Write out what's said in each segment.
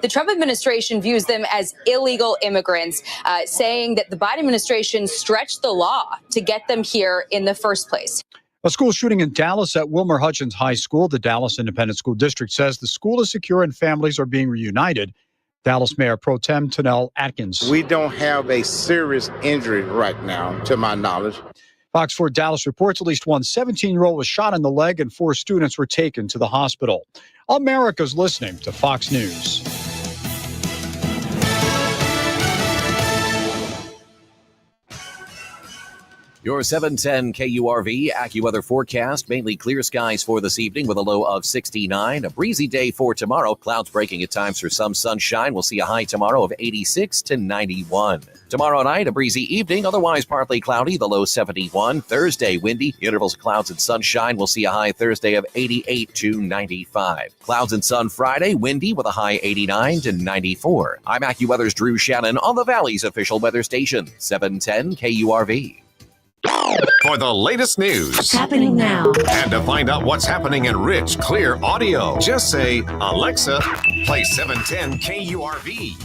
The Trump administration views them as illegal immigrants, saying that the Biden administration stretched the law to get them here in the first place. A school shooting in Dallas at Wilmer Hutchins High School. The Dallas Independent School District says the school is secure and families are being reunited. Dallas Mayor Pro Tem Tanel Atkins. We don't have a serious injury right now, to my knowledge. Fox 4 Dallas reports at least one 17-year-old was shot in the leg and 4 students were taken to the hospital. America's listening to Fox News. Your 710 KURV AccuWeather forecast. Mainly clear skies for this evening with a low of 69. A breezy day for tomorrow. Clouds breaking at times for some sunshine. We'll see a high tomorrow of 86 to 91. Tomorrow night, a breezy evening. Otherwise partly cloudy. The low 71. Thursday, windy. Intervals of clouds and sunshine. We'll see a high Thursday of 88 to 95. Clouds and sun Friday. Windy with a high 89 to 94. I'm AccuWeather's Drew Shannon on the Valley's official weather station. 710 KURV. For the latest news happening now, and to find out what's happening in rich, clear audio, just say, Alexa, play 710 KURV.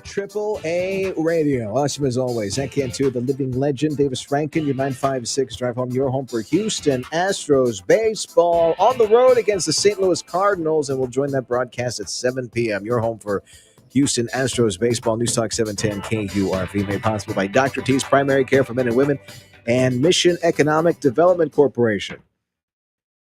Triple A Radio. Awesome as always. That can too. The living legend, Davis Franken, your 956 drive home. Your home for Houston Astros baseball on the road against the St. Louis Cardinals. And we'll join that broadcast at 7 p.m. Your home for Houston Astros baseball. News Talk 710 KURV, made possible by Dr. T's Primary Care for Men and Women and Mission Economic Development Corporation.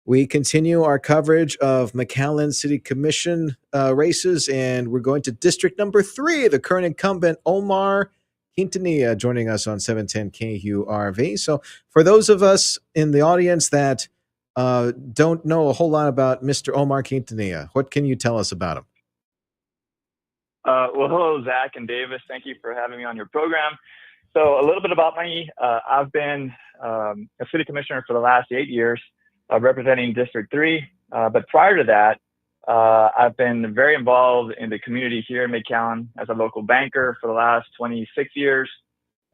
We continue our coverage of McAllen City Commission races, and we're going to District Number 3, the current incumbent Omar Quintanilla joining us on 710 KURV. So for those of us in the audience that don't know a whole lot about Mr. Omar Quintanilla, what can you tell us about him? Well, hello, Zach and Davis. Thank you for having me on your program. So a little bit about me. I've been a city commissioner for the last 8 years, representing District 3. But prior to that, I've been very involved in the community here in McAllen as a local banker for the last 26 years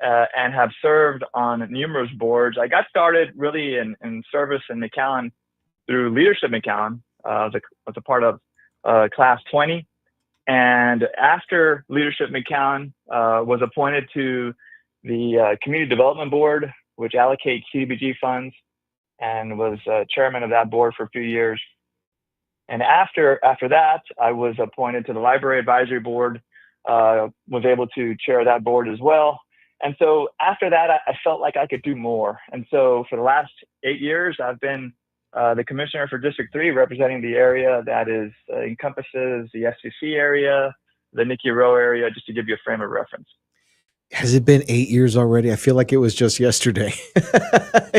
and have served on numerous boards. I got started really in service in McAllen through Leadership McAllen. I was a part of Class 20. And after Leadership McAllen was appointed to the Community Development Board, which allocates CDBG funds, and was chairman of that board for a few years. And after that, I was appointed to the Library Advisory Board, was able to chair that board as well. And so after that, I felt like I could do more. And so for the last 8 years, I've been the commissioner for District 3, representing the area that encompasses the SCC area, the Nicky Row area, just to give you a frame of reference. Has it been 8 years already? I feel like it was just yesterday.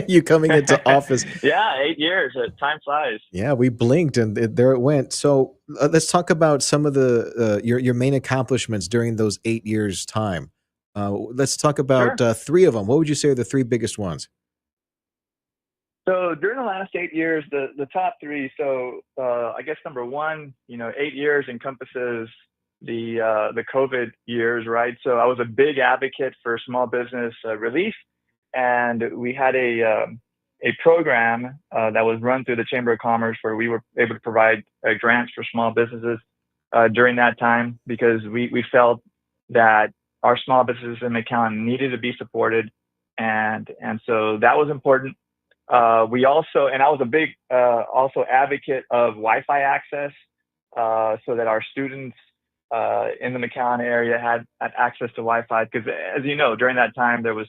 You coming into office. Yeah, 8 years. Time flies. Yeah, we blinked and there it went. So let's talk about some of the your main accomplishments during those 8 years' time. Let's talk about three of them. What would you say are the three biggest ones? So during the last 8 years, the top three. So I guess number one, 8 years encompasses the COVID years, right? So I was a big advocate for small business relief, and we had a program that was run through the Chamber of Commerce where we were able to provide grants for small businesses during that time, because we felt that our small businesses in McAllen needed to be supported, and so that was important. We also, and I was a big also advocate of Wi-Fi access, so that our students in the McAllen area had access to Wi-Fi, because as you know, during that time there was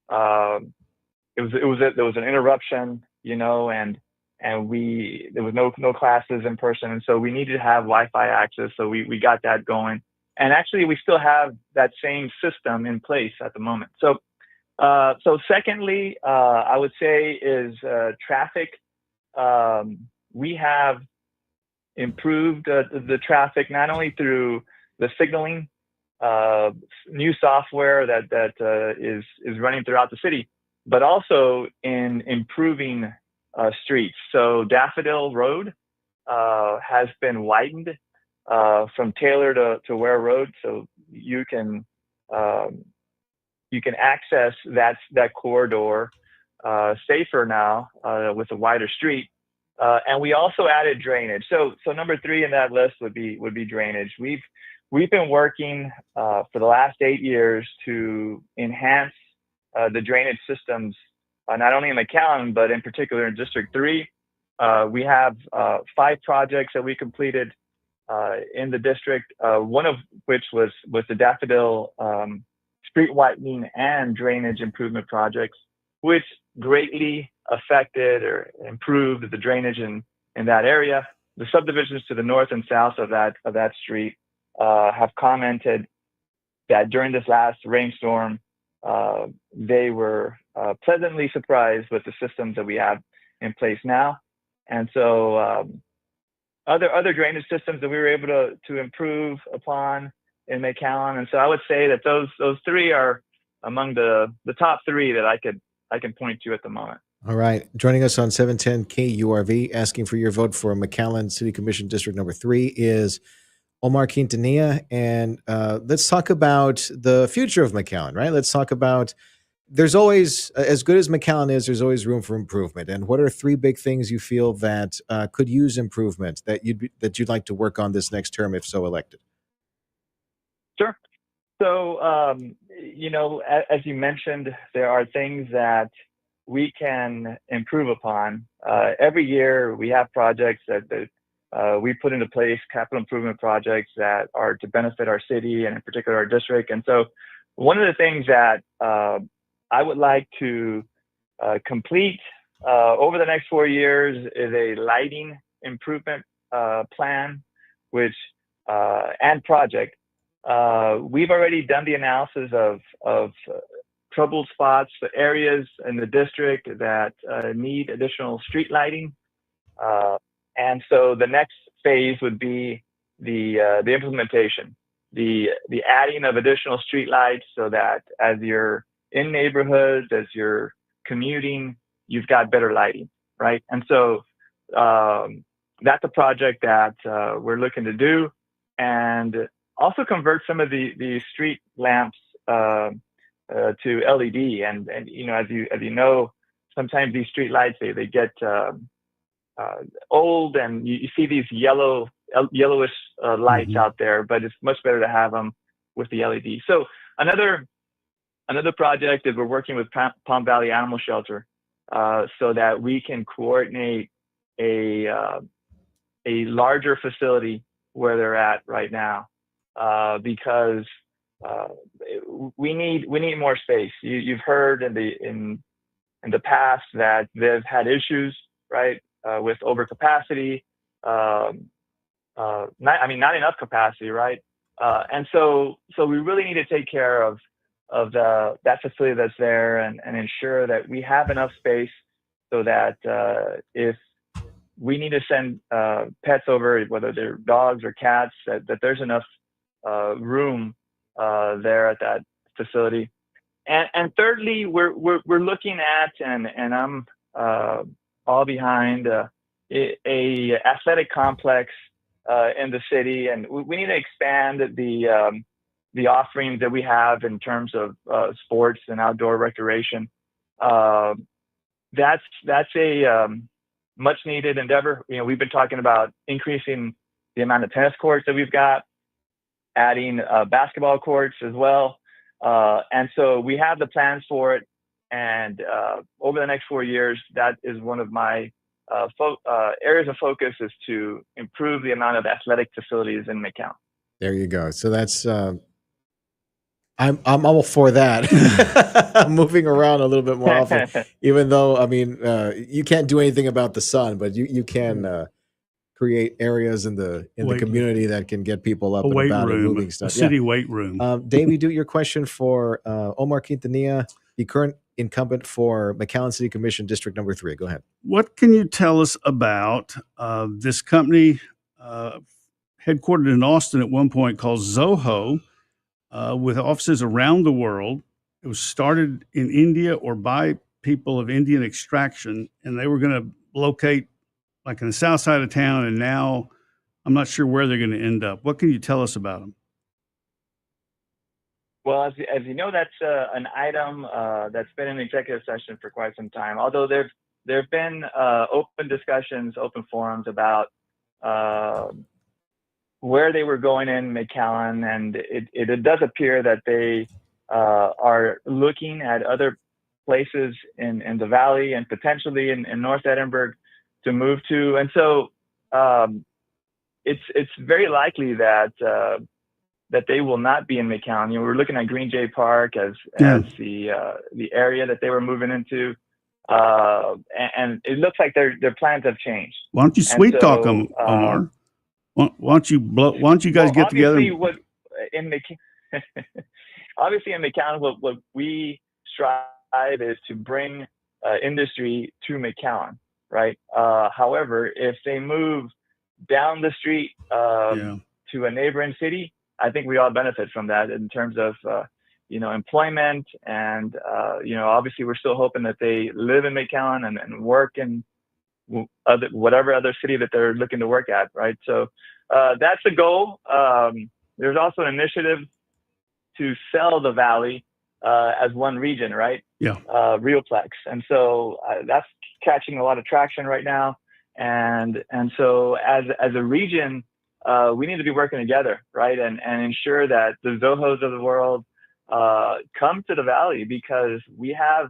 there was an interruption, and there was no classes in person, and so we needed to have Wi-Fi access. So we got that going, and actually we still have that same system in place at the moment. So secondly, I would say is traffic. We have improved the traffic not only through the signaling, new software that is running throughout the city, but also in improving streets. So Daffodil Road has been widened from Taylor to Ware Road, so you can access that corridor safer now with a wider street. And we also added drainage. So number 3 in that list would be drainage. We've been working for the last 8 years to enhance the drainage systems, not only in McAllen, but in particular in District 3. We have 5 projects that we completed in the district, one of which was the Daffodil street widening and drainage improvement projects, which greatly affected or improved the drainage in that area. The subdivisions to the north and south of that street have commented that during this last rainstorm, they were pleasantly surprised with the systems that we have in place now. And so other drainage systems that we were able to improve upon in McAllen. And so I would say that those 3 are among the top 3 that I can point to at the moment. All right. Joining us on 710 KURV, asking for your vote for McAllen City Commission District number 3 is Omar Quintanilla. And let's talk about the future of McAllen, right? Let's talk about, there's always, as good as McAllen is, there's always room for improvement. And what are 3 big things you feel that could use improvement that you'd like to work on this next term, if so elected? Sure. So, as you mentioned, there are things that we can improve upon. Every year we have projects that we put into place, capital improvement projects that are to benefit our city and in particular our district. And so one of the things that I would like to complete over the next 4 years is a lighting improvement plan, and project. We've already done the analysis of troubled spots, the areas in the district that need additional street lighting. And so the next phase would be the implementation, the adding of additional street lights so that as you're in neighborhoods, as you're commuting, you've got better lighting, right? And so that's a project that we're looking to do, and also convert some of the street lamps to LED. And as you know, sometimes these street lights they get old, and you see these yellowish lights out there. But it's much better to have them with the LED. So another project is we're working with Palm Valley Animal Shelter so that we can coordinate a larger facility where they're at right now. Because we need more space. You've heard in the past that they've had issues, right, with overcapacity. Not enough capacity, right? And so we really need to take care of that facility that's there and ensure that we have enough space so that if we need to send pets over, whether they're dogs or cats, that there's enough room there at that facility. And thirdly, we're looking at, and I'm all behind a athletic complex in the city, and we need to expand the offerings that we have in terms of sports and outdoor recreation. That's a much needed endeavor. We've been talking about increasing the amount of tennis courts that we've got, adding basketball courts as well. And so we have the plans for it. And over the next 4 years, that is one of my areas of focus, is to improve the amount of athletic facilities in McAllen. There you go. So that's I'm all for that. I'm moving around a little bit more often, even though you can't do anything about the sun, but you can create areas in the community that can get people up and about and moving stuff. A city weight room. Davey, do your question for Omar Quintanilla, the current incumbent for McAllen City Commission District number 3. Go ahead. What can you tell us about this company headquartered in Austin at one point called Zoho, with offices around the world? It was started in India or by people of Indian extraction, and they were going to locate like in the south side of town, and now I'm not sure where they're going to end up. What can you tell us about them? Well, as you know, that's an item that's been in executive session for quite some time. Although there have been open discussions, open forums about where they were going in McAllen, and it does appear that they are looking at other places in the valley and potentially in North Edinburgh to move to. And so it's very likely that that they will not be in McAllen. You know, we're looking at Green Jay Park as the area that they were moving into, and it looks like their plans have changed. Why don't you sweet talk them, Omar? Why don't you guys get together? Obviously in McAllen, what we strive is to bring industry to McAllen, right? However, if they move down the street to a neighboring city, I think we all benefit from that in terms of employment, and obviously we're still hoping that they live in McAllen and work in whatever other city that they're looking to work at, right? So that's the goal. There's also an initiative to sell the valley as one region, right? Yeah. Realplex, and so that's catching a lot of traction right now. And so as a region, we need to be working together, right? And ensure that the Zohos of the world come to the valley, because we have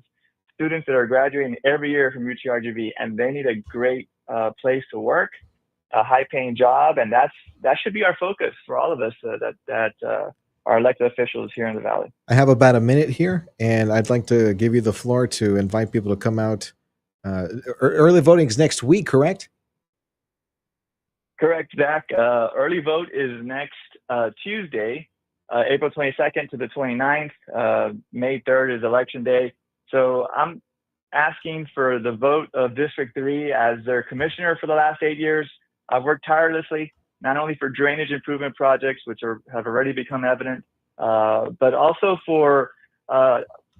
students that are graduating every year from UTRGV, and they need a great place to work, a high-paying job, and that should be our focus for all of us that are elected officials here in the valley. I have about a minute here, and I'd like to give you the floor to invite people to come out. Early voting is next week, correct? Correct, Zach. Early vote is next Tuesday, April 22nd to the 29th. May 3rd is election day. So I'm asking for the vote of District 3 as their commissioner for the last 8 years. I've worked tirelessly, not only for drainage improvement projects, which have already become evident, but also for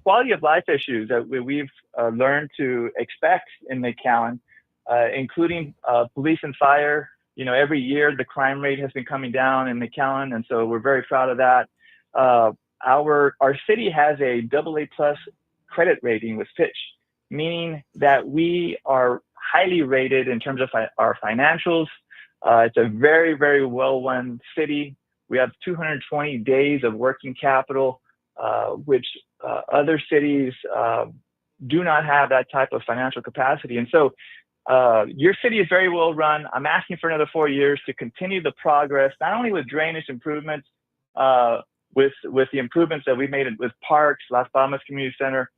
quality of life issues that we've learned to expect in McAllen, including police and fire. You know, every year the crime rate has been coming down in McAllen, and so we're very proud of that. Our city has a AA+ credit rating with Fitch, meaning that we are highly rated in terms of our financials. It's a very, very well-run city. We have 220 days of working capital, which other cities do not have that type of financial capacity. And so your city is very well run. I'm asking for another 4 years to continue the progress, not only with drainage improvements, with the improvements that we've made with parks, Las Palmas Community Center,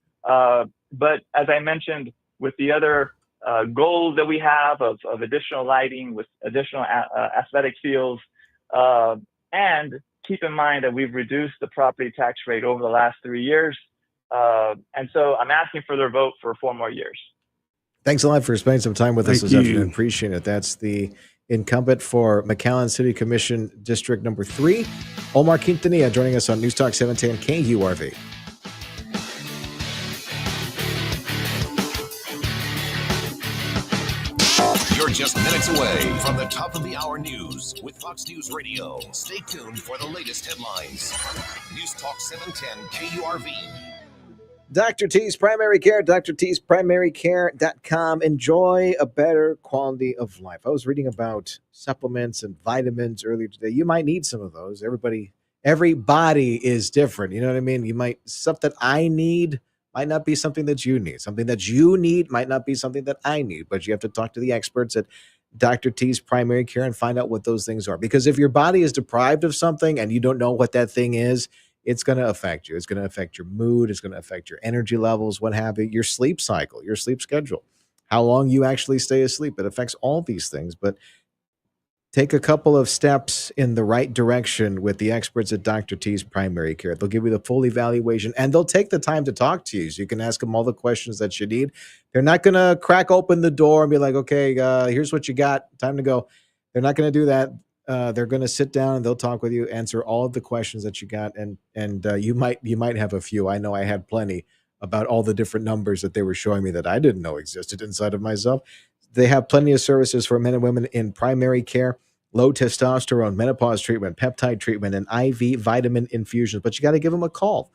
but as I mentioned, with the other goals that we have of additional lighting, with additional athletic fields, and keep in mind that we've reduced the property tax rate over the last 3 years. And so I'm asking for their vote for 4 more years. Thanks a lot for spending some time with us this afternoon. Appreciate it. That's the incumbent for McAllen City Commission District number 3, Omar Quintanilla, joining us on News Talk 710 KURV. You're just minutes away from the top of the hour news with Fox News Radio. Stay tuned for the latest headlines. News Talk 710 KURV. Dr. T's Primary Care, drtsprimarycare.com. Enjoy a better quality of life. I was reading about supplements and vitamins earlier today. You might need some of those. Every body is different. You know what I mean? Stuff that I need might not be something that you need. Something that you need might not be something that I need. But you have to talk to the experts at Dr. T's Primary Care and find out what those things are. Because if your body is deprived of something and you don't know what that thing is, it's going to affect you. It's going to affect your mood. It's going to affect your energy levels, what have you, your sleep cycle, your sleep schedule, how long you actually stay asleep. It affects all these things. But take a couple of steps in the right direction with the experts at Dr. T's Primary Care. They'll give you the full evaluation, and they'll take the time to talk to you so you can ask them all the questions that you need. They're not going to crack open the door and be like, okay, here's what you got, time to go. They're not going to do that. They're going to sit down and they'll talk with you, answer all of the questions that you got, and you might have a few. I know I had plenty about all the different numbers that they were showing me that I didn't know existed inside of myself. They have plenty of services for men and women in primary care. low testosterone, menopause treatment, peptide treatment, and IV vitamin infusions. But you got to give them a call.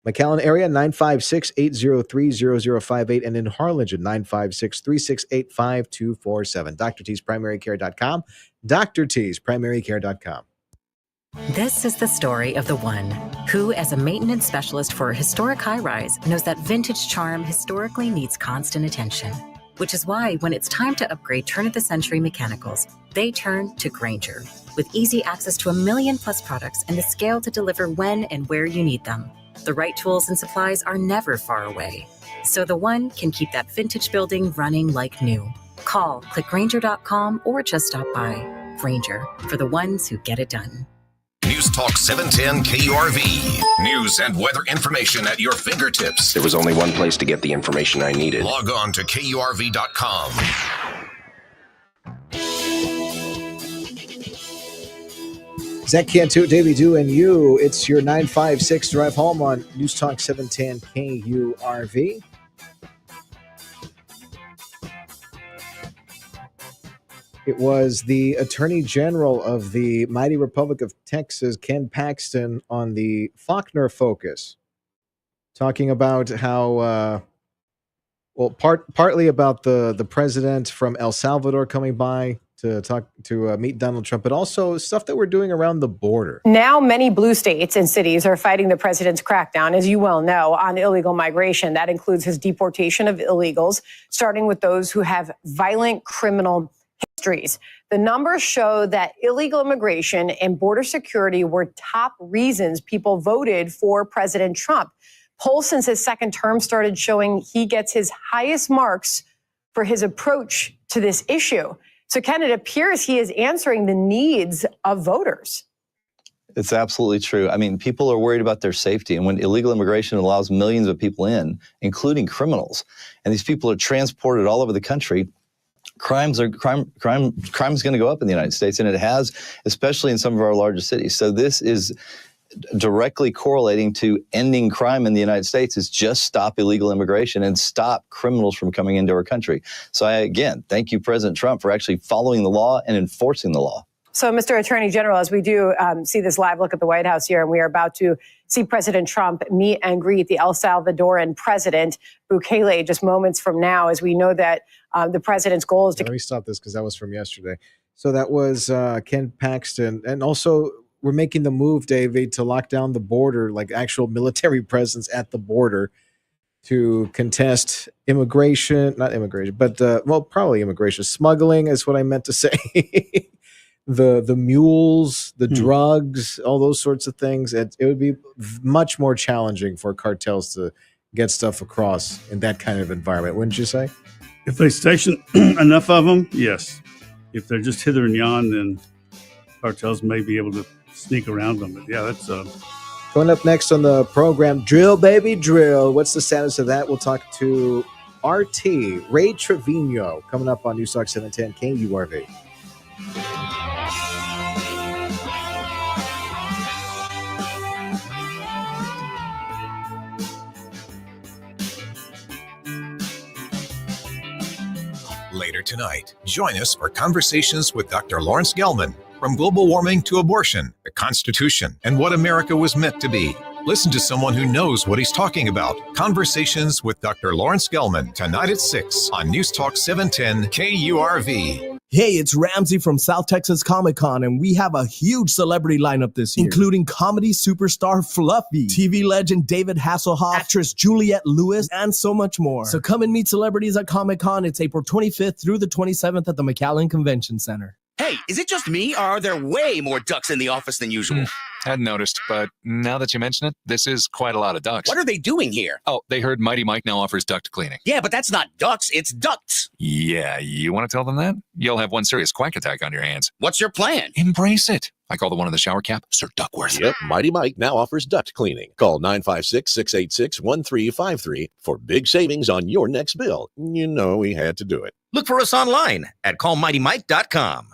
McAllen area, 956-803-0058, and in Harlingen, 956-368-5247. DrTsPrimaryCare.com, DrTsPrimaryCare.com. This is the story of the one who, as a maintenance specialist for a historic high-rise, knows that vintage charm historically needs constant attention. Which is why when it's time to upgrade turn-of-the-century mechanicals, they turn to Grainger. With easy access to 1 million+ products and the scale to deliver when and where you need them. The right tools and supplies are never far away. So the one can keep that vintage building running like new. Call, click Grainger.com, or just stop by. Grainger, for the ones who get it done. News Talk 710 KURV. News and weather information at your fingertips. There was only one place to get the information I needed. Log on to KURV.com. Zach Cantu, Davey Do, and you. It's your 956 drive home on News Talk 710 KURV. It was the Attorney General of the mighty Republic of Texas, Ken Paxton, on the Faulkner Focus, talking about how, partly about the president from El Salvador coming by to meet Donald Trump, but also stuff that we're doing around the border. Now, many blue states and cities are fighting the president's crackdown, as you well know, on illegal migration. That includes his deportation of illegals, starting with those who have violent criminal histories. The numbers show that illegal immigration and border security were top reasons people voted for President Trump. Polls since his second term started showing he gets his highest marks for his approach to this issue. So, Ken, it appears he is answering the needs of voters. It's absolutely true. I mean, people are worried about their safety. And when illegal immigration allows millions of people in, including criminals, and these people are transported all over the country, crime is going to go up in the United States, and it has, especially in some of our largest cities. So this is directly correlating to ending crime in the United States is just stop illegal immigration and stop criminals from coming into our country. So again, thank you, President Trump, for actually following the law and enforcing the law. So, Mr. Attorney General, as we do see this live look at the White House here, and we are about to see President Trump meet and greet the El Salvadoran president, Bukele, just moments from now, as we know that the president's goal is to... Let me stop this because that was from yesterday. So that was Ken Paxton. And also, we're making the move, David, to lock down the border, like actual military presence at the border to contest immigration, not immigration, but, probably immigration. Smuggling is what I meant to say. The mules, the drugs, all those sorts of things. It would be much more challenging for cartels to get stuff across in that kind of environment, wouldn't you say? If they station enough of them, yes. If they're just hither and yon, then cartels may be able to sneak around them. But yeah, that's Coming up next on the program, Drill Baby Drill. What's the status of that? We'll talk to RT, Ray Trevino, coming up on News Talk 710 KURV. Later tonight, join us for conversations with Dr. Lawrence Gelman. From global warming to abortion, the Constitution, and what America was meant to be. Listen to someone who knows what he's talking about. Conversations with Dr. Lawrence Gelman, tonight at 6 on News Talk 710 KURV. Hey, it's Ramsey from South Texas Comic-Con, and we have a huge celebrity lineup this year, including comedy superstar Fluffy, TV legend David Hasselhoff, actress Juliette Lewis, and so much more. So come and meet celebrities at Comic-Con. It's April 25th through the 27th at the McAllen Convention Center. Hey, is it just me, or are there way more ducks in the office than usual? Hadn't noticed, but now that you mention it, this is quite a lot of ducks. What are they doing here? Oh, they heard Mighty Mike now offers duct cleaning. Yeah, but that's not ducks, it's ducts. Yeah, you want to tell them that? You'll have one serious quack attack on your hands. What's your plan? Embrace it. I call the one in the shower cap Sir Duckworth. Yep, Mighty Mike now offers duct cleaning. Call 956-686-1353 for big savings on your next bill. You know we had to do it. Look for us online at callmightymike.com.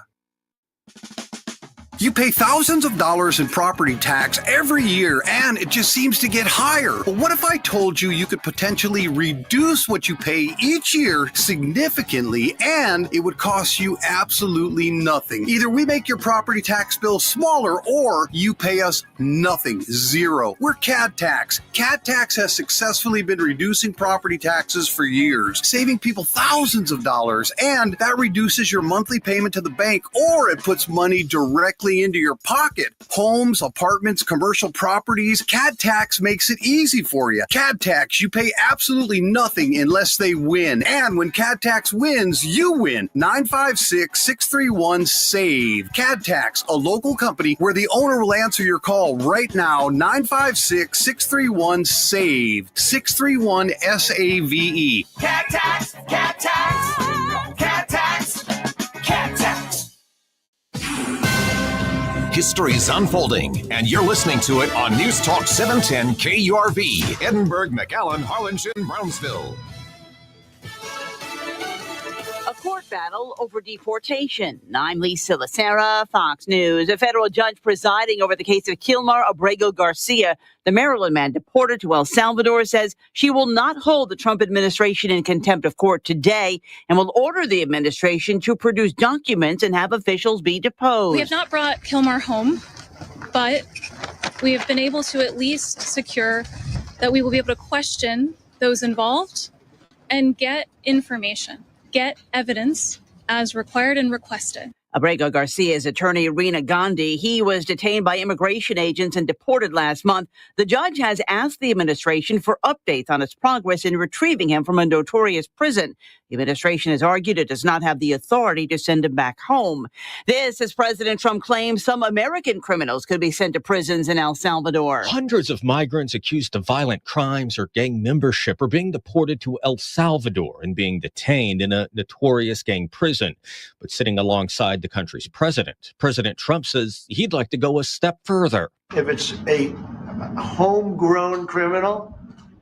You pay thousands of dollars in property tax every year, and it just seems to get higher. But what if I told you you could potentially reduce what you pay each year significantly, and it would cost you absolutely nothing? Either we make your property tax bill smaller, or you pay us nothing, zero. We're CAD Tax. CAD Tax has successfully been reducing property taxes for years, saving people thousands of dollars, and that reduces your monthly payment to the bank, or it puts money directly into your pocket. Homes, apartments, commercial properties, CAD Tax makes it easy for you. CAD Tax, you pay absolutely nothing unless they win. And when CAD Tax wins, you win. 956-631-SAVE. CAD Tax, a local company where the owner will answer your call right now. 956-631-SAVE. 631-SAVE. Cat tax, cat tax, cat tax, cat tax. History's unfolding, and you're listening to it on News Talk 710 KURV, Edinburgh, McAllen, Harlingen, Brownsville. A court battle over deportation. I'm Lisa Lacera, Fox News. A federal judge presiding over the case of Kilmar Abrego Garcia, the Maryland man deported to El Salvador, says she will not hold the Trump administration in contempt of court today and will order the administration to produce documents and have officials be deposed. We have not brought Kilmar home, but we have been able to at least secure that we will be able to question those involved and get information, get evidence as required and requested. Abrego Garcia's attorney, Rina Gandhi, he was detained by immigration agents and deported last month. The judge has asked the administration for updates on its progress in retrieving him from a notorious prison. The administration has argued it does not have the authority to send him back home. This as President Trump claims some American criminals could be sent to prisons in El Salvador. Hundreds of migrants accused of violent crimes or gang membership are being deported to El Salvador and being detained in a notorious gang prison. But sitting alongside the country's president, President Trump says he'd like to go a step further. If it's a homegrown criminal,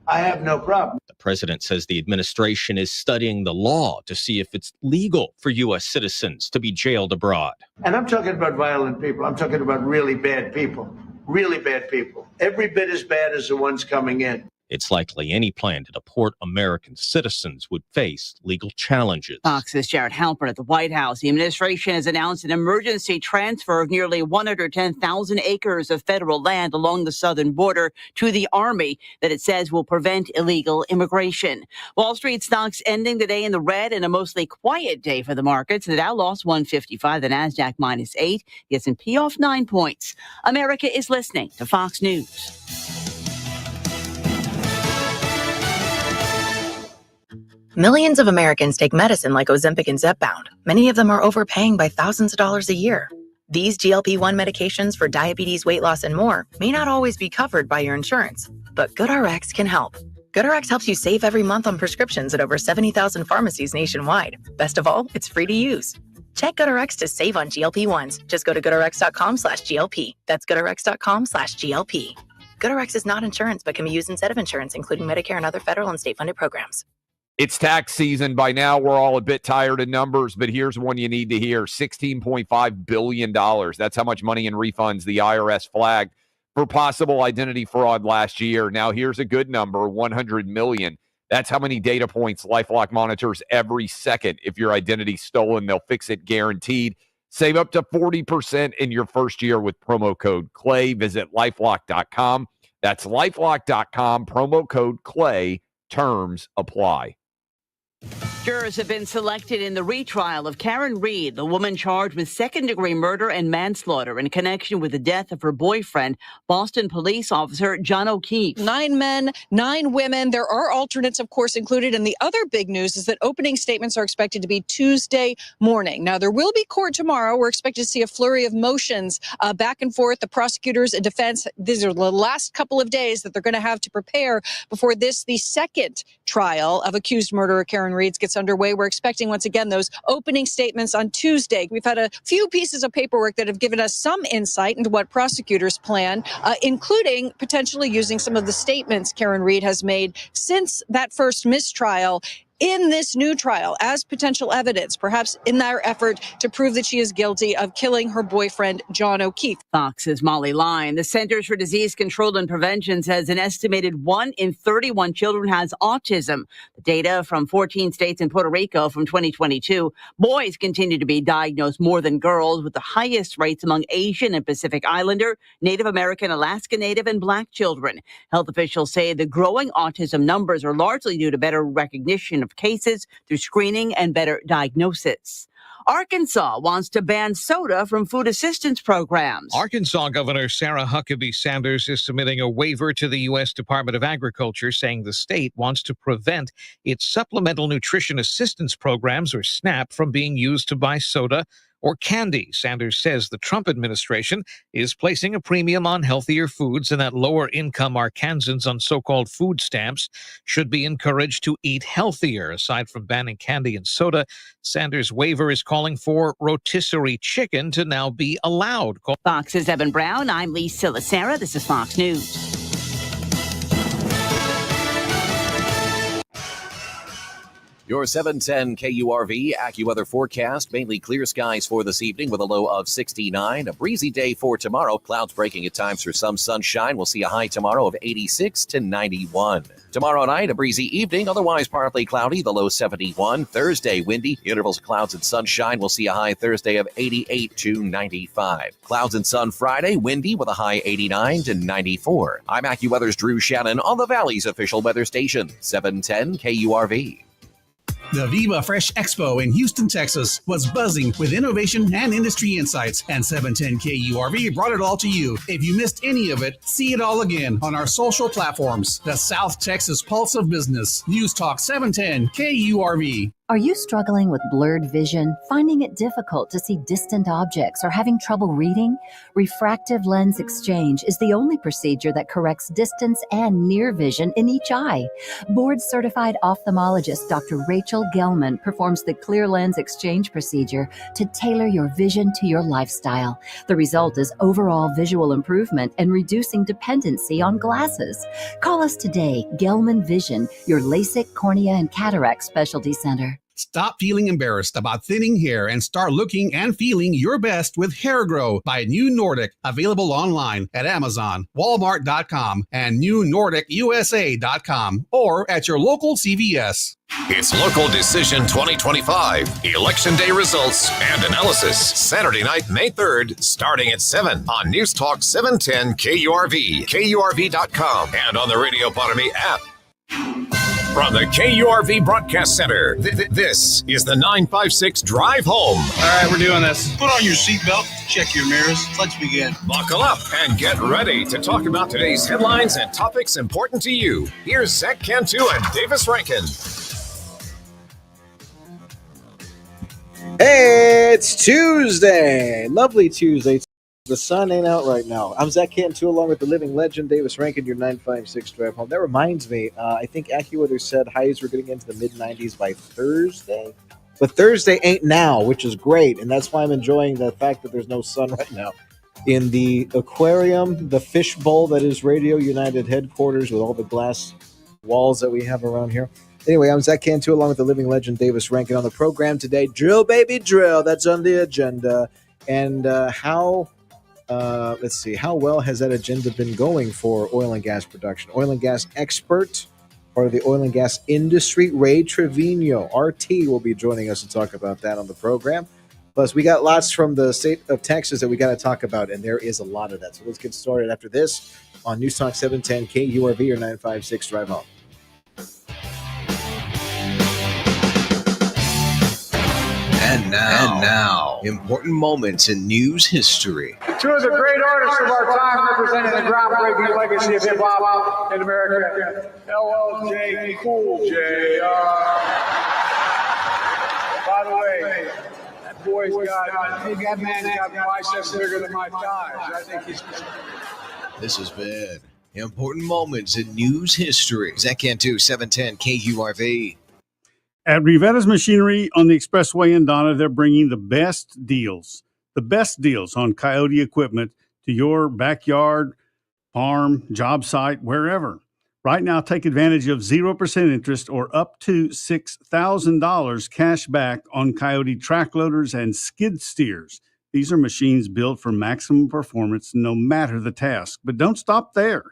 I have no problem. The president says the administration is studying the law to see if it's legal for U.S. citizens to be jailed abroad. And I'm talking about violent people. I'm talking about really bad people. Really bad people. Every bit as bad as the ones coming in. It's likely any plan to deport American citizens would face legal challenges. Fox's Jared Halpern at the White House. The administration has announced an emergency transfer of nearly 110,000 acres of federal land along the southern border to the Army that it says will prevent illegal immigration. Wall Street stocks ending the day in the red and a mostly quiet day for the markets. The Dow lost 155, the Nasdaq -8, the S&P off 9 points. America is listening to Fox News. Millions of Americans take medicine like Ozempic and Zepbound. Many of them are overpaying by thousands of dollars a year. These GLP-1 medications for diabetes, weight loss, and more may not always be covered by your insurance, but GoodRx can help. GoodRx helps you save every month on prescriptions at over 70,000 pharmacies nationwide. Best of all, it's free to use. Check GoodRx to save on GLP-1s. Just go to GoodRx.com/GLP. That's GoodRx.com/GLP. GoodRx is not insurance, but can be used instead of insurance, including Medicare and other federal and state-funded programs. It's tax season. By now, we're all a bit tired of numbers, but here's one you need to hear. $16.5 billion. That's how much money in refunds the IRS flagged for possible identity fraud last year. Now, here's a good number, 100 million. That's how many data points LifeLock monitors every second. If your identity's stolen, they'll fix it guaranteed. Save up to 40% in your first year with promo code CLAY. Visit LifeLock.com. That's LifeLock.com, promo code CLAY. Terms apply. Jurors have been selected in the retrial of Karen Reed, the woman charged with second-degree murder and manslaughter in connection with the death of her boyfriend, Boston police officer John O'Keefe. 9 men, 9 women. There are alternates, of course, included. And the other big news is that opening statements are expected to be Tuesday morning. Now, there will be court tomorrow. We're expected to see a flurry of motions back and forth. The prosecutors and defense, these are the last couple of days that they're going to have to prepare before this, the second trial of accused murderer Karen Reed, gets underway. We're expecting, once again, those opening statements on Tuesday. We've had a few pieces of paperwork that have given us some insight into what prosecutors plan, including potentially using some of the statements Karen Reed has made since that first mistrial in this new trial as potential evidence, perhaps in their effort to prove that she is guilty of killing her boyfriend, John O'Keefe. Fox's Molly Line. The Centers for Disease Control and Prevention says an estimated 1 in 31 children has autism. The data from 14 states and Puerto Rico from 2022. Boys continue to be diagnosed more than girls, with the highest rates among Asian and Pacific Islander, Native American, Alaska Native, and Black children. Health officials say the growing autism numbers are largely due to better recognition of cases through screening and better diagnosis. Arkansas wants to ban soda from food assistance programs. Arkansas Governor Sarah Huckabee Sanders is submitting a waiver to the U.S. Department of Agriculture, saying the state wants to prevent its Supplemental Nutrition Assistance Programs, or SNAP, from being used to buy soda or candy. Sanders says the Trump administration is placing a premium on healthier foods and that lower-income Arkansans on so-called food stamps should be encouraged to eat healthier. Aside from banning candy and soda, Sanders' waiver is calling for rotisserie chicken to now be allowed. Fox's Evan Brown. I'm Lee Silasera. This is Fox News. Your 710 KURV AccuWeather forecast. Mainly clear skies for this evening with a low of 69. A breezy day for tomorrow. Clouds breaking at times for some sunshine. We'll see a high tomorrow of 86 to 91. Tomorrow night, a breezy evening, otherwise partly cloudy, the low 71. Thursday, windy, intervals of clouds and sunshine. We'll see a high Thursday of 88 to 95. Clouds and sun Friday, windy with a high 89 to 94. I'm AccuWeather's Drew Shannon on the Valley's official weather station, 710 KURV. The Viva Fresh Expo in Houston, Texas was buzzing with innovation and industry insights, and 710 KURV brought it all to you. If you missed any of it, see it all again on our social platforms. The South Texas Pulse of Business. News Talk 710 KURV. Are you struggling with blurred vision, finding it difficult to see distant objects, or having trouble reading? Refractive lens exchange is the only procedure that corrects distance and near vision in each eye. Board-certified ophthalmologist Dr. Rachel Gelman performs the clear lens exchange procedure to tailor your vision to your lifestyle. The result is overall visual improvement and reducing dependency on glasses. Call us today, Gelman Vision, your LASIK, cornea, and cataract specialty center. Stop feeling embarrassed about thinning hair and start looking and feeling your best with Hair Grow by New Nordic, available online at Amazon, Walmart.com, and NewNordicUSA.com, or at your local CVS. It's Local Decision 2025, Election Day results and analysis, Saturday night, May 3rd, starting at 7 on News Talk 710 KURV, KURV.com, and on the Radio Potami app. From the KURV Broadcast Center, this is the 956 Drive Home. All right, we're doing this. Put on your seatbelt, check your mirrors. Let's begin. Buckle up and get ready to talk about today's headlines and topics important to you. Here's Zach Cantu and Davis Rankin. Hey, it's Tuesday. Lovely Tuesday. The sun ain't out right now. I'm Zach Cantu along with the living legend, Davis Rankin, your 956 Drive Home. That reminds me, I think AccuWeather said highs were getting into the mid-90s by Thursday. But Thursday ain't now, which is great. And that's why I'm enjoying the fact that there's no sun right now. In the aquarium, the fish bowl that is Radio United headquarters with all the glass walls that we have around here. Anyway, I'm Zach Cantu along with the living legend, Davis Rankin, on the program today. Drill, baby, drill. That's on the agenda. And let's see, how well has that agenda been going for oil and gas production? Oil and gas expert, part of the oil and gas industry, Ray Trevino, RT, will be joining us to talk about that on the program. Plus, we got lots from the state of Texas that we got to talk about, and there is a lot of that. So let's get started after this on News Talk 710 KURV or 956 Drive Home. And now, important moments in news history. Two of the great artists of our time representing the groundbreaking legacy of hip-hop in America, LL Cool J. By the way, that man's got biceps bigger than my thighs. I think he's... This has been important moments in news history. Zach Cantu, 710 KURV. At Rivetta's Machinery on the Expressway in Donna, they're bringing the best deals on Coyote equipment to your backyard, farm, job site, wherever. Right now, take advantage of 0% interest or up to $6,000 cash back on Coyote track loaders and skid steers. These are machines built for maximum performance no matter the task. But don't stop there.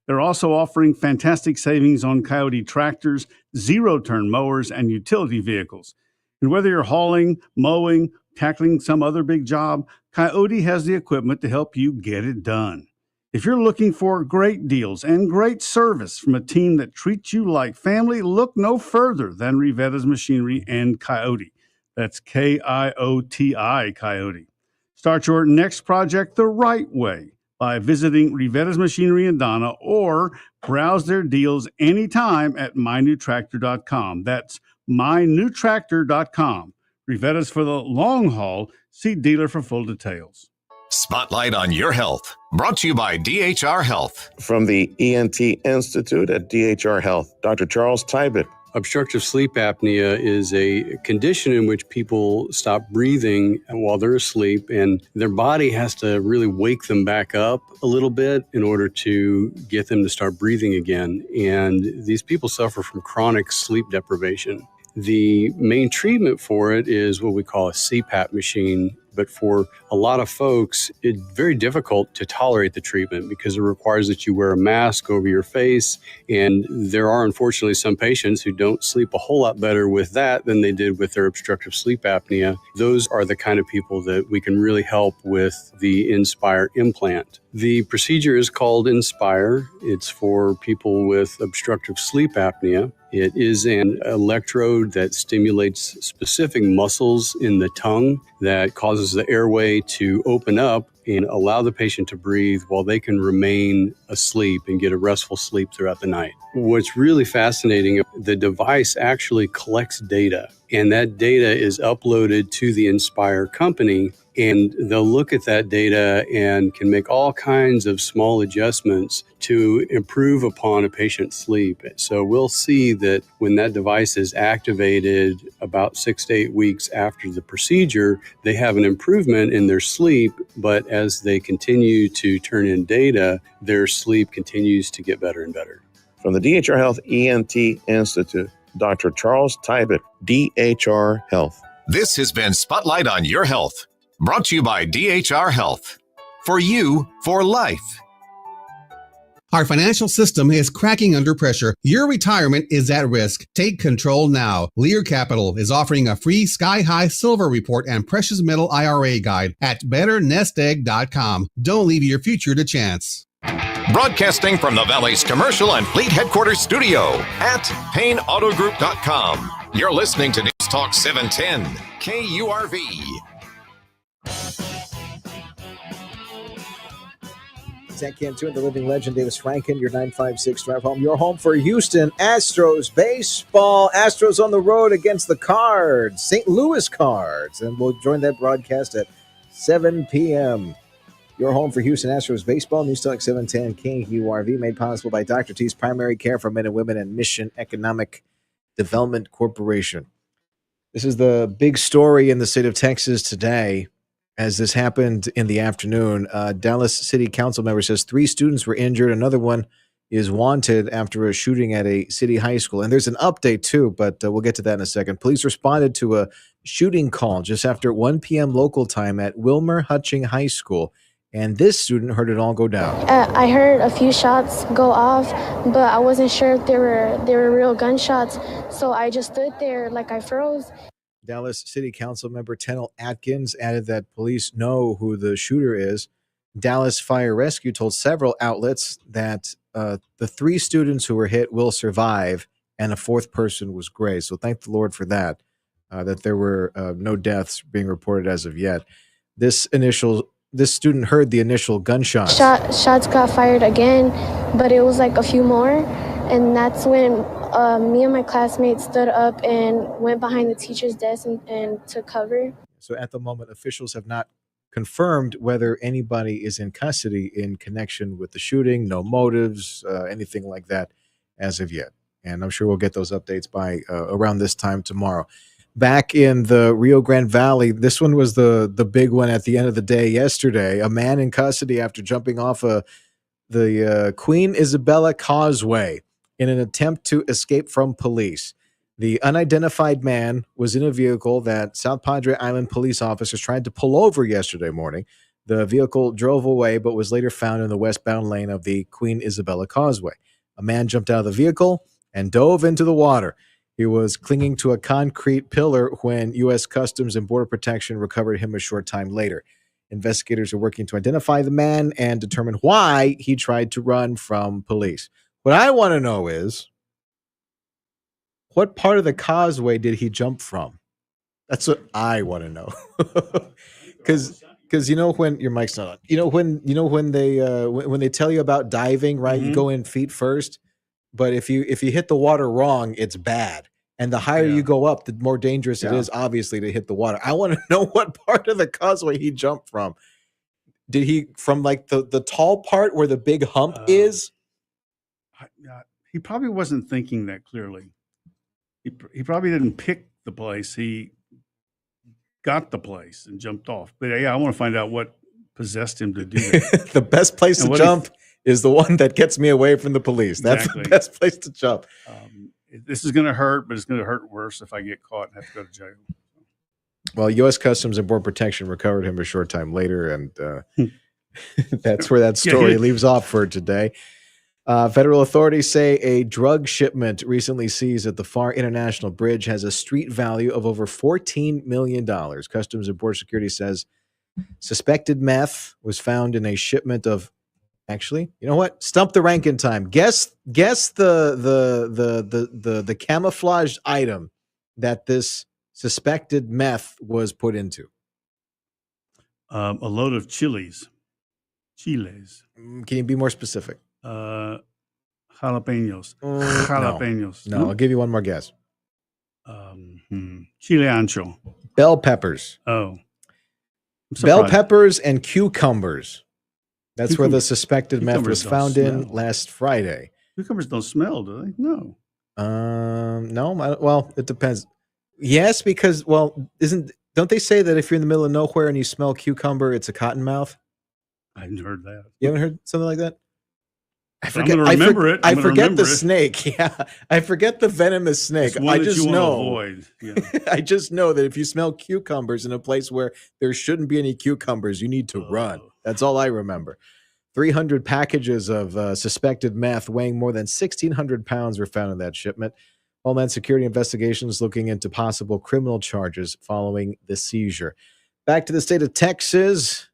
They're also offering fantastic savings on Coyote tractors, zero-turn mowers, and utility vehicles. And whether you're hauling, mowing, tackling some other big job, Coyote has the equipment to help you get it done. If you're looking for great deals and great service from a team that treats you like family, look no further than Rivetta's Machinery and Coyote. That's Kioti, Coyote. Start your next project the right way by visiting Rivetta's Machinery in Donna or browse their deals anytime at mynewtractor.com. That's mynewtractor.com. Rivetta's for the long haul. See dealer for full details. Spotlight on Your Health, brought to you by DHR Health. From the ENT Institute at DHR Health, Dr. Charles Tybett. Obstructive sleep apnea is a condition in which people stop breathing while they're asleep, and their body has to really wake them back up a little bit in order to get them to start breathing again. And these people suffer from chronic sleep deprivation. The main treatment for it is what we call a CPAP machine. But for a lot of folks, it's very difficult to tolerate the treatment because it requires that you wear a mask over your face. And there are, unfortunately, some patients who don't sleep a whole lot better with that than they did with their obstructive sleep apnea. Those are the kind of people that we can really help with the Inspire implant. The procedure is called Inspire. It's for people with obstructive sleep apnea. It is an electrode that stimulates specific muscles in the tongue that causes the airway to open up and allow the patient to breathe while they can remain asleep and get a restful sleep throughout the night. What's really fascinating, the device actually collects data, and that data is uploaded to the Inspire company, and they'll look at that data and can make all kinds of small adjustments to improve upon a patient's sleep. So we'll see that when that device is activated about 6 to 8 weeks after the procedure, they have an improvement in their sleep, but as they continue to turn in data, their sleep continues to get better and better. From the DHR Health ENT Institute, Dr. Charles Tybett, DHR Health. This has been Spotlight on Your Health, brought to you by DHR Health. For you, for life. Our financial system is cracking under pressure. Your retirement is at risk. Take control now. Lear Capital is offering a free Sky High Silver Report and Precious Metal IRA Guide at BetterNestEgg.com. Don't leave your future to chance. Broadcasting from the Valley's commercial and fleet headquarters studio at PayneAutoGroup.com. You're listening to News Talk 710, KURV. Zach Cantu and the living legend, Davis Franken, your 956 drive home. Your home for Houston Astros baseball. Astros on the road against the Cards, St. Louis Cards. And we'll join that broadcast at 7 p.m. Your home for Houston Astros baseball. News Talk 710 KURV, made possible by Dr. T's Primary Care for Men and Women and Mission Economic Development Corporation. This is the big story in the state of Texas today. As this happened in the afternoon, Dallas City Council member says 3 students were injured. Another one is wanted after a shooting at a city high school. And there's an update too, but we'll get to that in a second. Police responded to a shooting call just after 1 p.m. local time at Wilmer Hutching High School. And this student heard it all go down. I heard a few shots go off, but I wasn't sure if they were real gunshots. So I just stood there like I froze. Dallas City Council member Tennell Atkins added that police know who the shooter is. Dallas Fire Rescue told several outlets that the 3 students who were hit will survive, and a 4th person was grazed. So thank the Lord for that, that there were no deaths being reported as of yet. This student heard the initial gunshots. Shots got fired again, but it was like a few more. And that's when me and my classmates stood up and went behind the teacher's desk and took cover. So at the moment, officials have not confirmed whether anybody is in custody in connection with the shooting, no motives, anything like that as of yet. And I'm sure we'll get those updates by around this time tomorrow. Back in the Rio Grande Valley, this one was the big one at the end of the day yesterday. A man in custody after jumping off the Queen Isabella Causeway in an attempt to escape from police. The unidentified man was in a vehicle that South Padre Island police officers tried to pull over yesterday morning. The vehicle drove away but was later found in the westbound lane of the Queen Isabella Causeway. A man jumped out of the vehicle and dove into the water. He was clinging to a concrete pillar when U.S. Customs and Border Protection recovered him a short time later. Investigators are working to identify the man and determine why he tried to run from police. What I want to know is, what part of the causeway did he jump from? That's what I want to know. Because you know when your mic's not on. When they tell you about diving, right? You go in feet first, but if you hit the water wrong, it's bad. And the higher you go up, the more dangerous it is, obviously, to hit the water. I want to know what part of the causeway he jumped from. Did he from like the tall part where the big hump is? He probably wasn't thinking that clearly. He probably didn't pick the place. He got the place and jumped off. But yeah, I want to find out what possessed him to do that. The best place to jump is the one that gets me away from the police. That's the best place to jump. This is going to hurt, but it's going to hurt worse if I get caught and have to go to jail. Well, U.S. Customs and Border Protection recovered him a short time later, and that's where that story leaves off for today. Federal authorities say a drug shipment recently seized at the Far International Bridge has a street value of over $14 million. Customs and Border Security says suspected meth was found in a shipment of. Actually, you know what? Stump the Rankin time. Guess the camouflaged item that this suspected meth was put into. A load of chiles. Can you be more specific? Jalapenos. No, I'll give you one more guess. Chile ancho. Bell peppers. Oh. Bell peppers and cucumbers. That's where the suspected meth was found in last Friday. Cucumbers don't smell, do they? No. No. Well, it depends. Yes, because don't they say that if you're in the middle of nowhere and you smell cucumber, it's a cottonmouth? I hadn't heard that. You haven't heard something like that? I forget the snake. Yeah, I forget the venomous snake. I just know. Yeah. I just know that if you smell cucumbers in a place where there shouldn't be any cucumbers, you need to run. That's all I remember. 300 packages of suspected meth weighing more than 1,600 pounds were found in that shipment. Homeland Security investigations looking into possible criminal charges following the seizure. Back to the state of Texas.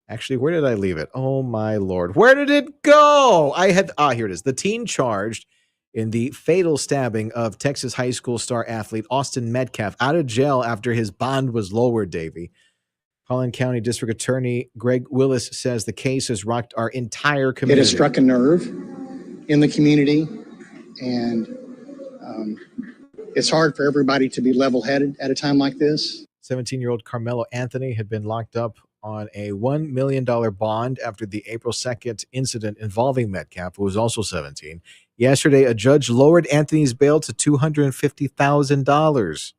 Actually, where did I leave it? Oh, my Lord. Where did it go? Here it is. The teen charged in the fatal stabbing of Texas high school star athlete Austin Metcalf out of jail after his bond was lowered, Davey. Collin County District Attorney Greg Willis says the case has rocked our entire community. It has struck a nerve in the community, and it's hard for everybody to be level-headed at a time like this. 17-year-old Carmelo Anthony had been locked up on a $1 million bond after the April 2nd incident involving Metcalf, who was also 17. Yesterday, a judge lowered Anthony's bail to $250,000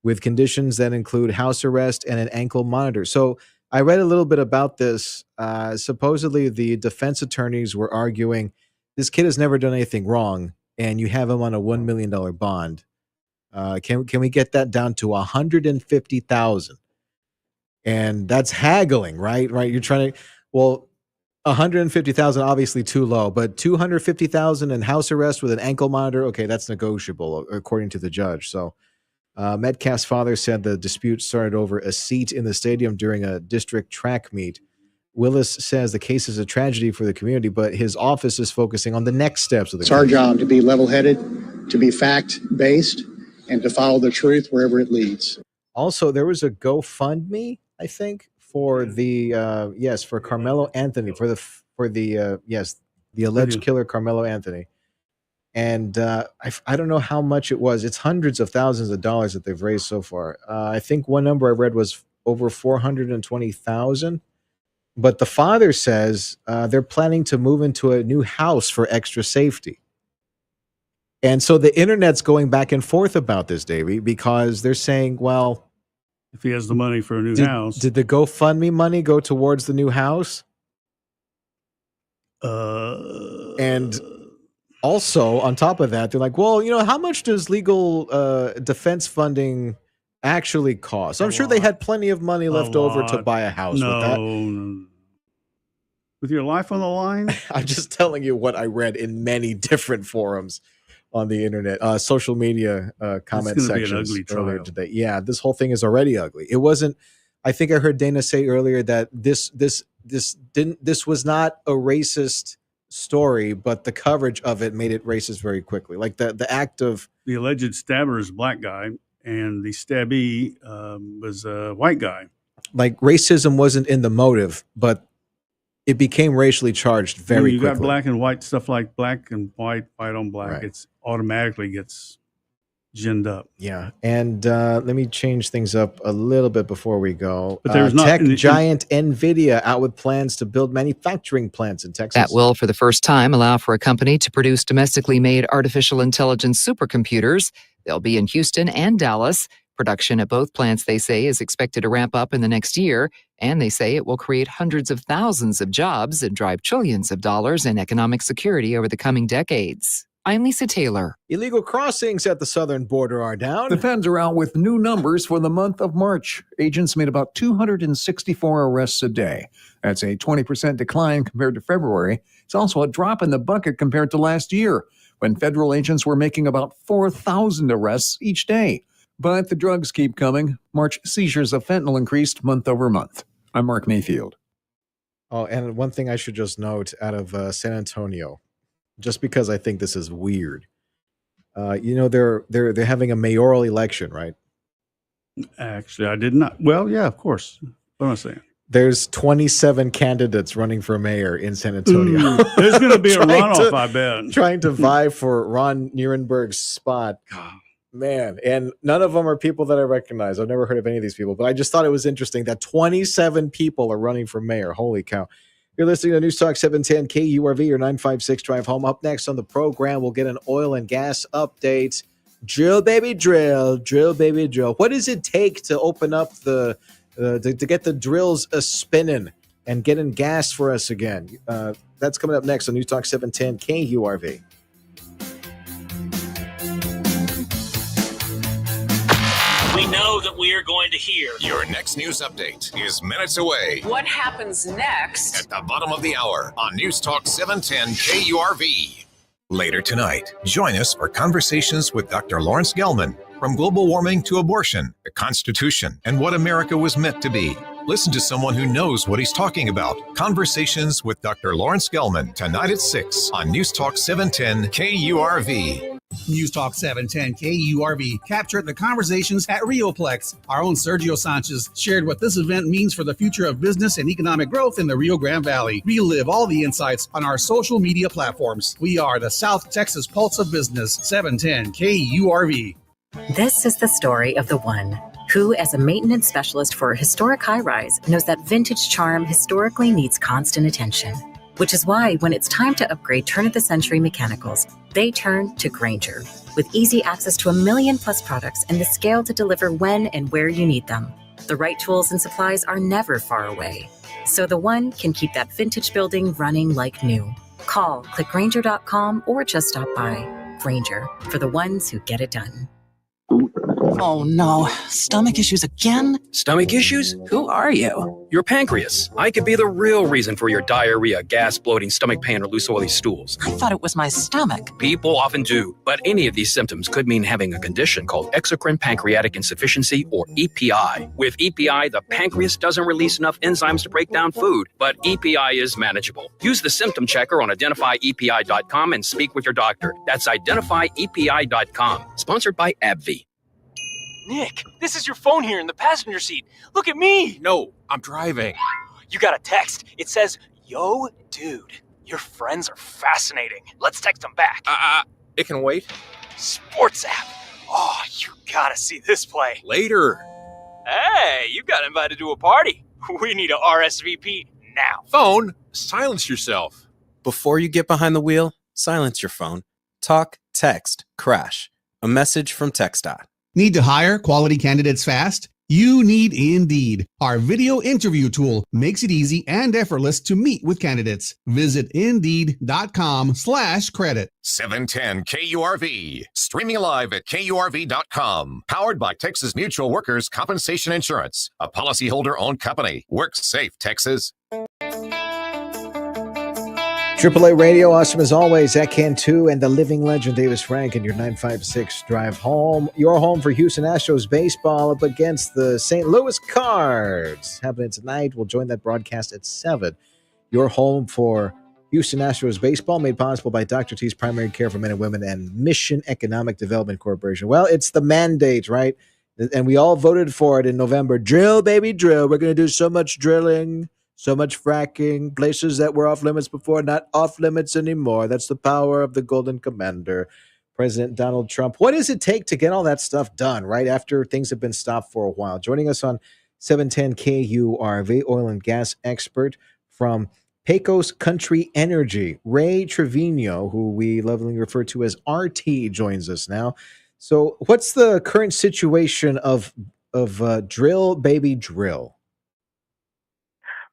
with conditions that include house arrest and an ankle monitor. So I read a little bit about this. Supposedly, the defense attorneys were arguing this kid has never done anything wrong, and you have him on a $1 million bond. Can we get that down to $150,000? And that's haggling, right? Right. You're trying to, $150,000 obviously too low, but $250,000 in house arrest with an ankle monitor. Okay, that's negotiable according to the judge. So Metcalf's father said the dispute started over a seat in the stadium during a district track meet. Willis says the case is a tragedy for the community, but his office is focusing on the next steps of the case. It's our job to be level-headed, to be fact-based, and to follow the truth wherever it leads. Also, there was a GoFundMe, I think, for the for Carmelo Anthony, for the alleged killer Carmelo Anthony. And I don't know how much it was. It's hundreds of thousands of dollars that they've raised so far. I think one number I read was over 420,000. But the father says they're planning to move into a new house for extra safety. And so the internet's going back and forth about this, Davey, because they're saying, well, if he has the money for a new house, did the GoFundMe money go towards the new house? And Also, on top of that, they're like, well, how much does legal defense funding actually cost? I'm sure they had plenty of money left over to buy a house with that. No. With your life on the line? I'm just telling you what I read in many different forums on the internet, social media comment sections earlier today. Yeah, this whole thing is already ugly. It wasn't. I think I heard Dana say earlier that this was not a racist story, but the coverage of it made it racist very quickly. Like the act of the alleged stabber is a black guy, and the stabbee was a white guy. Like racism wasn't in the motive, but it became racially charged very quickly. You got black and white stuff like black and white on black. Right. It's automatically gets ginned up. Yeah. And let me change things up a little bit before we go. But there's tech giant NVIDIA out with plans to build manufacturing plants in Texas. That will, for the first time, allow for a company to produce domestically made artificial intelligence supercomputers. They'll be in Houston and Dallas. Production at both plants, they say, is expected to ramp up in the next year, and they say it will create hundreds of thousands of jobs and drive trillions of dollars in economic security over the coming decades. I'm Lisa Taylor. Illegal crossings at the southern border are down. The feds are out with new numbers for the month of March. Agents made about 264 arrests a day. That's a 20% decline compared to February. It's also a drop in the bucket compared to last year, when federal agents were making about 4,000 arrests each day. But the drugs keep coming. March seizures of fentanyl increased month over month. I'm Mark Mayfield. Oh, and one thing I should just note out of San Antonio, just because I think this is weird. They're having a mayoral election, right? Actually, I did not. Well, yeah, of course. What am I saying? There's 27 candidates running for mayor in San Antonio. There's going to be a runoff, I bet. Trying to vie for Ron Nirenberg's spot. Man, and none of them are people that I recognize. I've never heard of any of these people, but I just thought it was interesting that 27 people are running for mayor. Holy cow. You're listening to News Talk 710 KURV, your 956 drive home. Up next on the program, we'll get an oil and gas update. Drill, baby, drill. Drill, baby, drill. What does it take to open up to get the drills spinning and getting gas for us again? That's coming up next on News Talk 710 KURV. We know that we are going to hear. Your next news update is minutes away. What happens next? At the bottom of the hour on News Talk 710 KURV. Later tonight, join us for conversations with Dr. Lawrence Gelman. From global warming to abortion, the Constitution, and what America was meant to be. Listen to someone who knows what he's talking about. Conversations with Dr. Lawrence Gelman tonight at 6 on News Talk 710 KURV. News Talk 710 KURV captured the conversations at Rioplex. Our own Sergio Sanchez shared what this event means for the future of business and economic growth in the Rio Grande Valley. Relive all the insights on our social media platforms. We are the South Texas Pulse of Business, 710 KURV. This is the story of the one who, as a maintenance specialist for a historic high-rise, knows that vintage charm historically needs constant attention. Which is why when it's time to upgrade turn-of-the-century mechanicals, they turn to Grainger. With easy access to 1 million+ products and the scale to deliver when and where you need them. The right tools and supplies are never far away. So the one can keep that vintage building running like new. Call, click Grainger.com, or just stop by. Grainger, for the ones who get it done. Oh no, stomach issues again? Stomach issues? Who are you? Your pancreas. I could be the real reason for your diarrhea, gas, bloating, stomach pain, or loose oily stools. I thought it was my stomach. People often do, but any of these symptoms could mean having a condition called exocrine pancreatic insufficiency, or EPI. With EPI, the pancreas doesn't release enough enzymes to break down food, but EPI is manageable. Use the symptom checker on identifyepi.com and speak with your doctor. That's identifyepi.com. Sponsored by AbbVie. Nick, this is your phone here in the passenger seat. Look at me. No, I'm driving. You got a text. It says, "Yo, dude, your friends are fascinating. Let's text them back." It can wait. Sports app. Oh, you gotta see this play. Later. Hey, you got invited to a party. We need a RSVP now. Phone, silence yourself. Before you get behind the wheel, silence your phone. Talk, text, crash. A message from TxDOT. Need to hire quality candidates fast? You need Indeed. Our video interview tool makes it easy and effortless to meet with candidates. Visit Indeed.com/credit. 710 KURV. Streaming live at KURV.com. Powered by Texas Mutual Workers Compensation Insurance. A policyholder-owned company. Work safe, Texas. AAA Radio, awesome as always. Zach Cantu and the living legend Davis Frank in your 956 drive home. Your home for Houston Astros baseball up against the St. Louis Cards. Happening tonight. We'll join that broadcast at 7. Your home for Houston Astros baseball, made possible by Dr. T's Primary Care for Men and Women and Mission Economic Development Corporation. Well, it's the mandate, right? And we all voted for it in November. Drill, baby, drill. We're going to do so much drilling. So much fracking, places that were off limits before, not off limits anymore. That's the power of the Golden Commander, President Donald Trump. What does it take to get all that stuff done right after things have been stopped for a while? Joining us on 710 KURV, oil and gas expert from Pecos Country Energy, Ray Trevino, who we lovingly refer to as RT, joins us now. So what's the current situation of drill, baby, drill?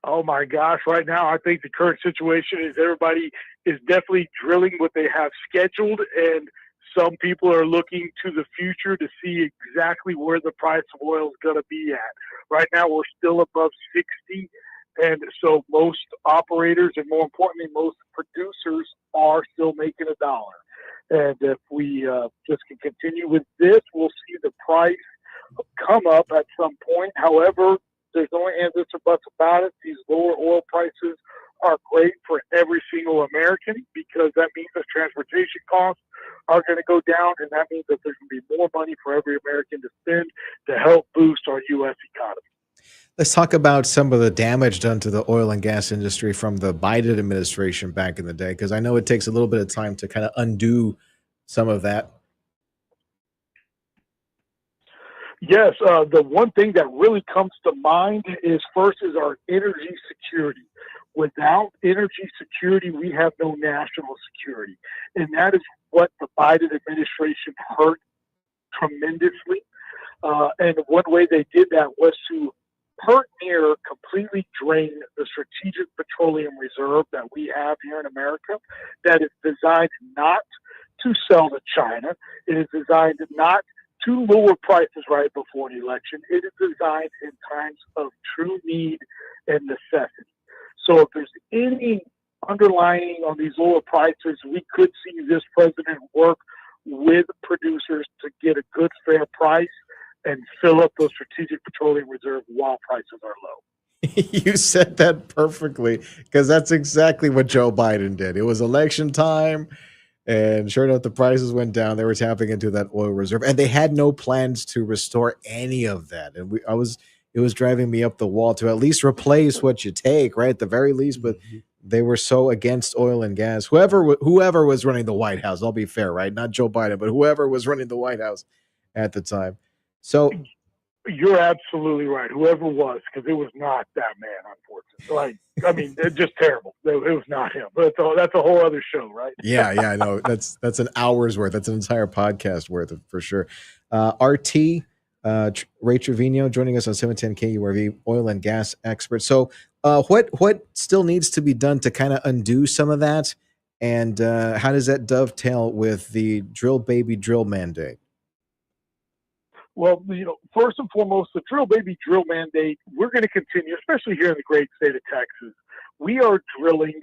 Oh my gosh, right now I think the current situation is everybody is definitely drilling what they have scheduled, and some people are looking to the future to see exactly where the price of oil is going to be at. Right now we're still above 60, and so most operators and more importantly most producers are still making a dollar. And if we just can continue with this, we'll see the price come up at some point. However, there's no ands, ifs, or buts about it. These lower oil prices are great for every single American because that means that transportation costs are going to go down, and that means that there's going to be more money for every American to spend to help boost our U.S. economy. Let's talk about some of the damage done to the oil and gas industry from the Biden administration back in the day, because I know it takes a little bit of time to kind of undo some of that. Yes, the one thing that really comes to mind is first is our energy security. Without energy security, we have no national security. And that is what the Biden administration hurt tremendously. And one way they did that was to hurt near completely drain the strategic petroleum reserve that we have here in America that is designed not to sell to China. It is designed not to lower prices right before an election. It is designed in times of true need and necessity. So if there's any underlying on these lower prices, we could see this president work with producers to get a good, fair price and fill up those strategic petroleum reserve while prices are low. You said that perfectly, because that's exactly what Joe Biden did. It was election time. And sure enough, the prices went down. They were tapping into that oil reserve, and they had no plans to restore any of that. And it was driving me up the wall to at least replace what you take, right? At the very least. But they were so against oil and gas. Whoever was running the White House, I'll be fair, right? Not Joe Biden, but whoever was running the White House at the time. So you're absolutely right. Whoever was, because it was not that man, unfortunately. I mean, it's just terrible. It was not him. But that's a whole other show, right? Yeah, I know. That's an hour's worth. That's an entire podcast worth of, for sure. RT, Ray Trevino, joining us on 710 KURV, oil and gas expert. So what still needs to be done to kind of undo some of that? And how does that dovetail with the drill baby drill mandate? Well, first and foremost, the drill baby drill mandate, we're going to continue, especially here in the great state of Texas. We are drilling.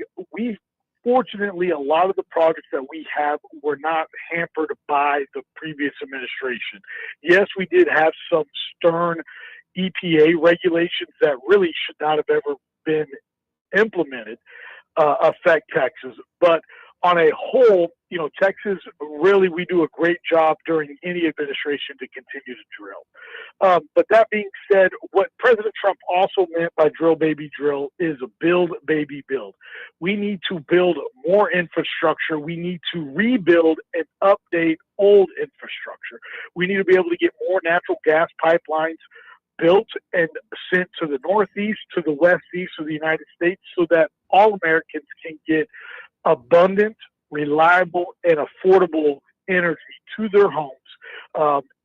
Fortunately, a lot of the projects that we have were not hampered by the previous administration. Yes, we did have some stern EPA regulations that really should not have ever been implemented affect Texas. But on a whole, Texas, really, we do a great job during any administration to continue to drill. But that being said, what President Trump also meant by drill, baby, drill is a build, baby, build. We need to build more infrastructure. We need to rebuild and update old infrastructure. We need to be able to get more natural gas pipelines built and sent to the Northeast, to the West-East of the United States so that all Americans can get abundant, reliable, and affordable energy to their homes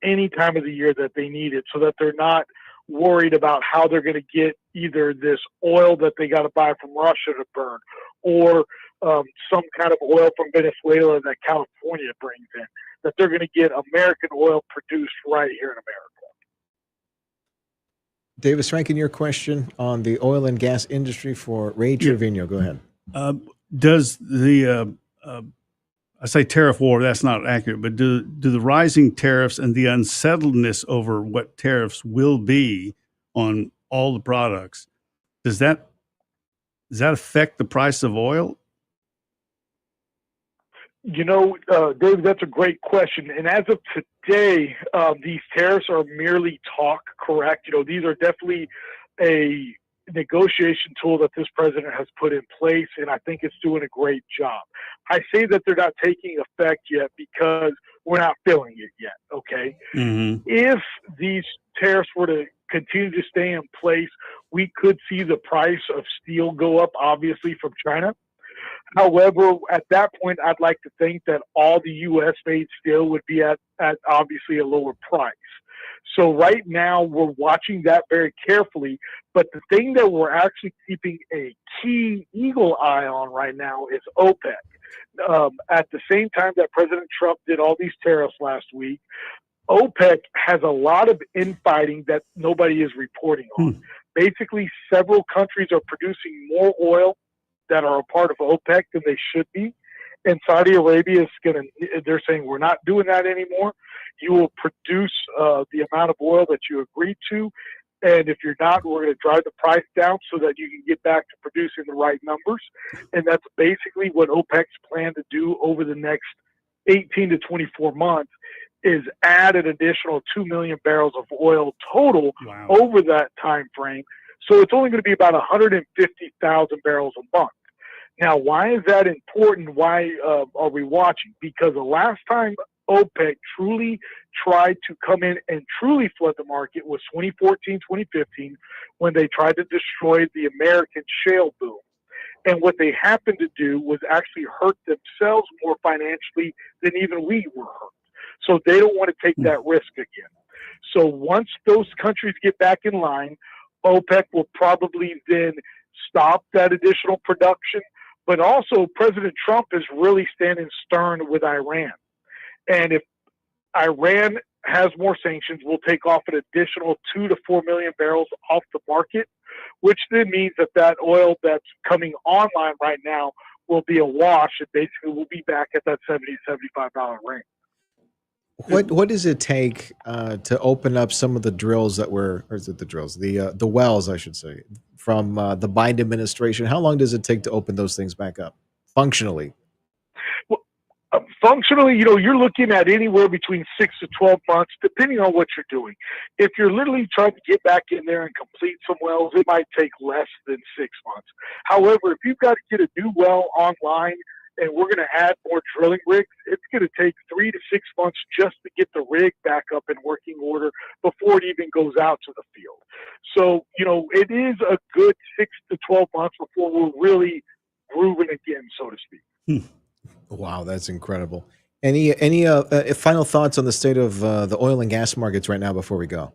any time of the year that they need it, so that they're not worried about how they're going to get either this oil that they got to buy from Russia to burn, or some kind of oil from Venezuela that California brings in, that they're going to get American oil produced right here in America. Davis Rankin, your question on the oil and gas industry for Ray Trevino. Go ahead. Does the I say tariff war, that's not accurate, but do the rising tariffs and the unsettledness over what tariffs will be on all the products, does that affect the price of oil? You know, Dave, that's a great question. And as of today, these tariffs are merely talk, correct? You know, these are definitely a negotiation tool that this president has put in place, and I think it's doing a great job. I say that they're not taking effect yet because we're not feeling it yet, okay? Mm-hmm. If these tariffs were to continue to stay in place, we could see the price of steel go up, obviously, from China. However, at that point, I'd like to think that all the U.S.-made steel would be at obviously a lower price. So right now, we're watching that very carefully. But the thing that we're actually keeping a key eagle eye on right now is OPEC. At the same time that President Trump did all these tariffs last week, OPEC has a lot of infighting that nobody is reporting on. Basically, several countries are producing more oil that are a part of OPEC than they should be. And Saudi Arabia they're saying, we're not doing that anymore. You will produce the amount of oil that you agreed to. And if you're not, we're going to drive the price down so that you can get back to producing the right numbers. And that's basically what OPEC's plan to do over the next 18 to 24 months, is add an additional 2 million barrels of oil total over that time frame. So it's only going to be about 150,000 barrels a month. Now, why is that important? Why are we watching? Because the last time OPEC truly tried to come in and truly flood the market was 2014, 2015, when they tried to destroy the American shale boom. And what they happened to do was actually hurt themselves more financially than even we were hurt. So they don't want to take that risk again. So once those countries get back in line, OPEC will probably then stop that additional production. But also, President Trump is really standing stern with Iran. And if Iran has more sanctions, we'll take off an additional 2 to 4 million barrels off the market, which then means that oil that's coming online right now will be a wash, and basically we'll be back at that $70, $75 range. What does it take to open up some of the drills that were, or is it the drills, the wells, I should say, from the Biden administration? How long does it take to open those things back up functionally? Well, functionally, you're looking at anywhere between 6 to 12 months, depending on what you're doing. If you're literally trying to get back in there and complete some wells, it might take less than 6 months. However, if you've got to get a new well online, and we're going to add more drilling rigs, it's going to take 3 to 6 months just to get the rig back up in working order before it even goes out to the field. So, it is a good 6 to 12 months before we're really grooving again, so to speak. Wow, that's incredible. Any final thoughts on the state of the oil and gas markets right now before we go?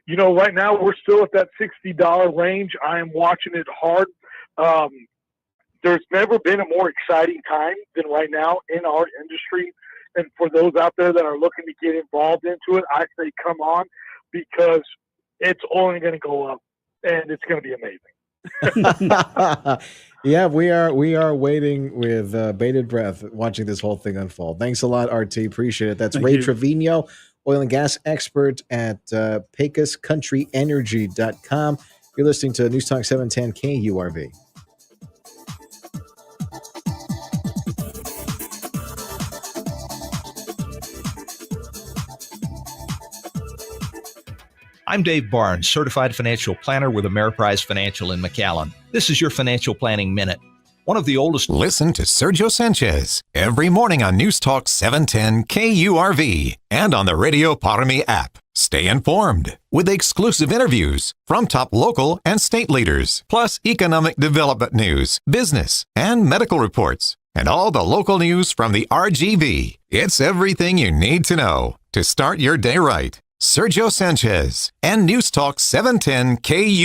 Right now we're still at that $60 range. I am watching it hard. There's never been a more exciting time than right now in our industry. And for those out there that are looking to get involved into it, I say come on, because it's only going to go up and it's going to be amazing. Yeah, we are waiting with bated breath watching this whole thing unfold. Thanks a lot, RT. Appreciate it. That's Ray Trevino, oil and gas expert at PecosCountryEnergy.com. You're listening to News Talk 710 KURV. I'm Dave Barnes, certified financial planner with Ameriprise Financial in McAllen. This is your Financial Planning Minute. One of the oldest... Listen to Sergio Sanchez every morning on News Talk 710 KURV and on the Radio Parami app. Stay informed with exclusive interviews from top local and state leaders, plus economic development news, business, and medical reports, and all the local news from the RGV. It's everything you need to know to start your day right. Sergio Sanchez, and News Talk 710 KU.